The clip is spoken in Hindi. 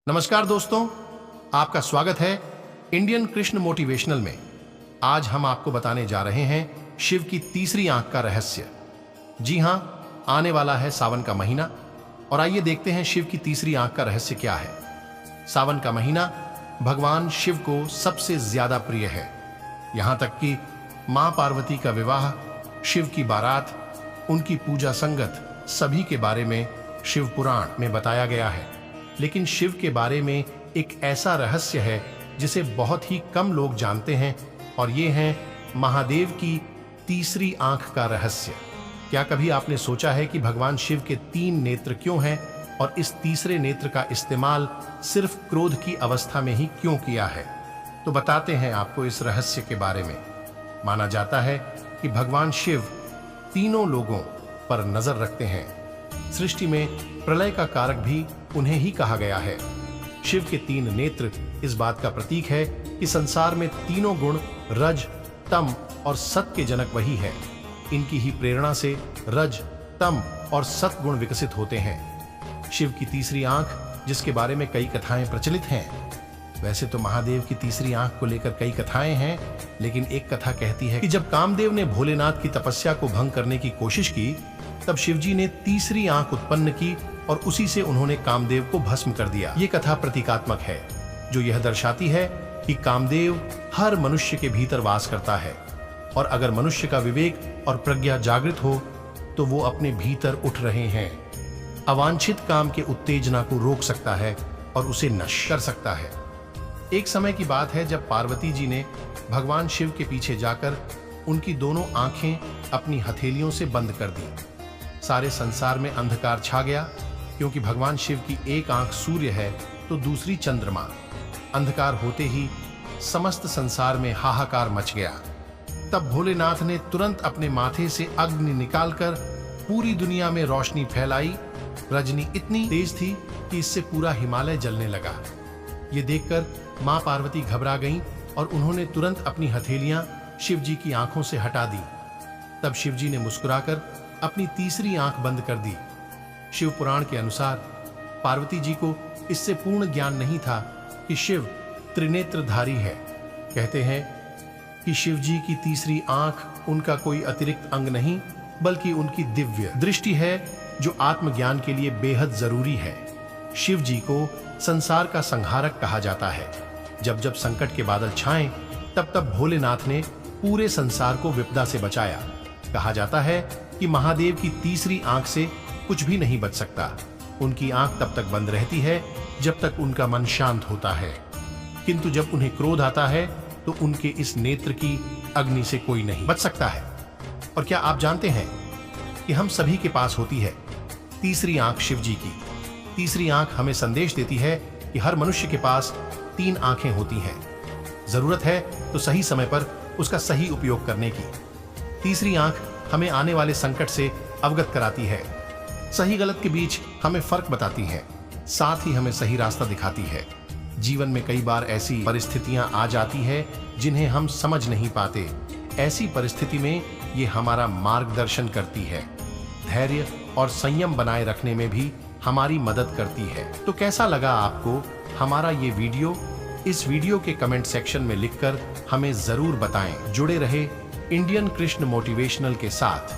नमस्कार दोस्तों, आपका स्वागत है इंडियन कृष्ण मोटिवेशनल में। आज हम आपको बताने जा रहे हैं शिव की तीसरी आंख का रहस्य। जी हां, आने वाला है सावन का महीना और आइए देखते हैं शिव की तीसरी आंख का रहस्य क्या है। सावन का महीना भगवान शिव को सबसे ज्यादा प्रिय है। यहां तक कि मां पार्वती का विवाह, शिव की बारात, उनकी पूजा संगत सभी के बारे में शिव पुराण में बताया गया है। लेकिन शिव के बारे में एक ऐसा रहस्य है जिसे बहुत ही कम लोग जानते हैं और ये है महादेव की तीसरी आंख का रहस्य। क्या कभी आपने सोचा है कि भगवान शिव के 3 नेत्र क्यों हैं और इस तीसरे नेत्र का इस्तेमाल सिर्फ क्रोध की अवस्था में ही क्यों किया है? तो बताते हैं आपको इस रहस्य के बारे में। माना जाता है कि भगवान शिव तीनों लोगों पर नजर रखते हैं। सृष्टि में प्रलय का कारक भी उन्हें ही कहा गया है। शिव के 3 नेत्र इस बात का प्रतीक है कि संसार में तीनों गुण रज, तम और सत के जनक वही है। इनकी ही प्रेरणा से रज, तम और सत गुण विकसित होते हैं। शिव की तीसरी आंख, जिसके बारे में कई कथाएं प्रचलित हैं। वैसे तो महादेव की तीसरी आंख को लेकर कई कथाएं हैं, लेकिन एक कथा कहती है कि जब कामदेव ने भोलेनाथ की तपस्या को भंग करने की कोशिश की, तब शिवजी ने तीसरी आंख उत्पन्न की और उसी से उन्होंने कामदेव को भस्म कर दिया। ये कथा प्रतीकात्मक है, जो यह दर्शाती है कि कामदेव हर मनुष्य के भीतर वास करता है और अगर मनुष्य का विवेक और प्रज्ञा जागृत हो तो वो अपने भीतर उठ रहे हैं, अवांछित काम के उत्तेजना को रोक सकता है और उसे नष्ट कर सकता है। एक समय की बात है जब पार्वती जी ने भगवान शिव के पीछे जाकर उनकी दोनों आंखें अपनी हथेलियों से बंद कर दी। सारे संसार में अंधकार छा गया, क्योंकि भगवान शिव की एक आंख सूर्य है तो दूसरी चंद्रमा। अंधकार होते ही समस्त संसार में हाहाकार मच गया। तब भोलेनाथ ने तुरंत अपने माथे से अग्नि निकालकर पूरी दुनिया में रोशनी फैलाई। रजनी इतनी तेज थी कि इससे पूरा हिमालय जलने लगा। ये देखकर मां पार्वती घबरा गईं और उन्होंने तुरंत अपनी हथेलियां शिव जी की आंखों से हटा दी। तब शिव जी ने मुस्कुराकर अपनी तीसरी आंख बंद कर दी। शिव पुराण के अनुसार पार्वती जी को इससे पूर्ण ज्ञान नहीं था कि शिव त्रिनेत्रधारी है। कहते हैं कि शिव जी की तीसरी आंख उनका कोई अतिरिक्त अंग नहीं, बल्कि उनकी दिव्य दृष्टि है, जो आत्मज्ञान के लिए बेहद जरूरी है। शिव जी को संसार का संहारक कहा जाता है। जब जब संकट के बादल छाएं, तब तब भोलेनाथ ने पूरे संसार को विपदा से बचाया। कहा जाता है कि महादेव की तीसरी आंख से कुछ भी नहीं बच सकता। उनकी आंख तब तक बंद रहती है जब तक उनका मन शांत होता है, किंतु जब उन्हें क्रोध आता है तो उनके इस नेत्र की अग्नि से कोई नहीं बच सकता है। और क्या आप जानते हैं कि हम सभी के पास होती है तीसरी आंख शिव जी की। तीसरी आंख हमें संदेश देती है कि हर मनुष्य के पास 3 आंखें होती हैं। जरूरत है तो सही समय पर उसका सही उपयोग करने की। तीसरी आंख हमें आने वाले संकट से अवगत कराती है, सही गलत के बीच हमें फर्क बताती है, साथ ही हमें सही रास्ता दिखाती है। जीवन में कई बार ऐसी परिस्थितियां आ जाती है जिन्हें हम समझ नहीं पाते। ऐसी परिस्थिति में ये हमारा मार्गदर्शन करती है, धैर्य और संयम बनाए रखने में भी हमारी मदद करती है। तो कैसा लगा आपको हमारा ये वीडियो? इस वीडियो के कमेंट सेक्शन में लिखकर हमें जरूर बताएं। जुड़े रहे इंडियन कृष्ण मोटिवेशनल के साथ।